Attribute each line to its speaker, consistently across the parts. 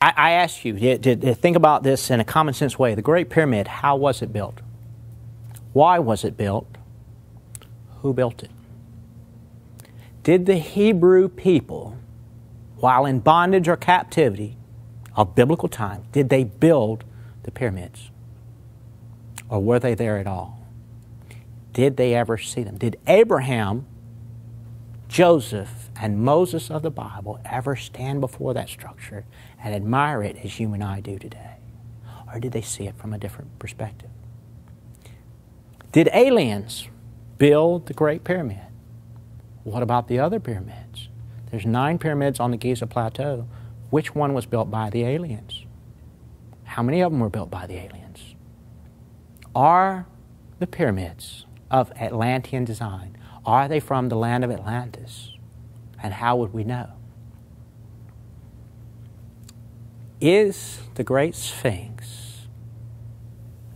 Speaker 1: I ask you to think about this in a common sense way. The Great Pyramid, how was it built? Why was it built? Who built it? Did the Hebrew people, while in bondage or captivity of biblical time, did they build the pyramids? Or were they there at all? Did they ever see them? Did Abraham, Joseph, and Moses of the Bible ever stand before that structure and admire it as you and I do today? Or did they see it from a different perspective? Did aliens build the Great Pyramid? What about the other pyramids? There's 9 pyramids on the Giza Plateau. Which one was built by the aliens? How many of them were built by the aliens? Are the pyramids of Atlantean design, are they from the land of Atlantis? And how would we know? Is the Great Sphinx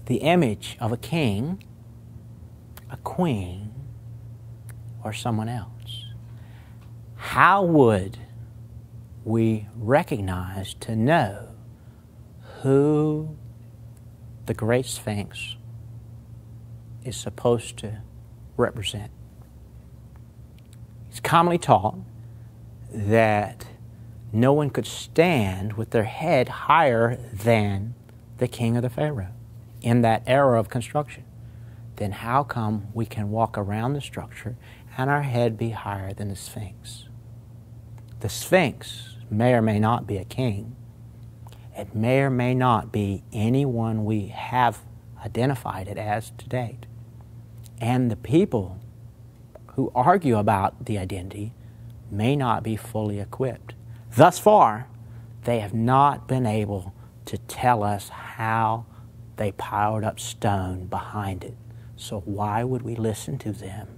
Speaker 1: the image of a king, a queen, or someone else? How would we recognize to know who the Great Sphinx is supposed to represent? It's commonly taught that no one could stand with their head higher than the king or the pharaoh in that era of construction. Then how come we can walk around the structure and our head be higher than the Sphinx? The Sphinx may or may not be a king. It may or may not be anyone we have identified it as to date. And the people who argue about the identity may not be fully equipped. Thus far, they have not been able to tell us how they piled up stone behind it. So why would we listen to them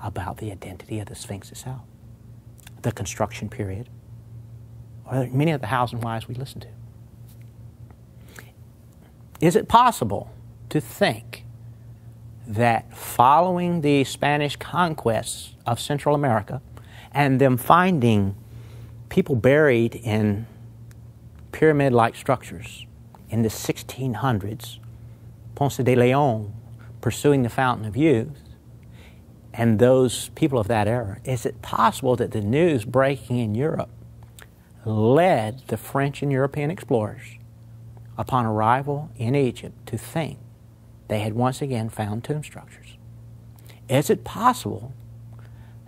Speaker 1: about the identity of the Sphinx itself? The construction period, or many of the hows and whys we listen to. Is it possible to think that following the Spanish conquests of Central America and them finding people buried in pyramid-like structures in the 1600s, Ponce de Leon pursuing the Fountain of Youth, and those people of that era, is it possible that the news breaking in Europe led the French and European explorers upon arrival in Egypt to think they had once again found tomb structures? Is it possible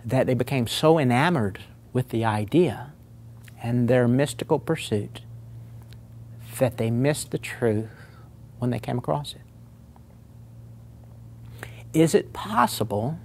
Speaker 1: that they became so enamored with the idea and their mystical pursuit that they missed the truth when they came across it? Is it possible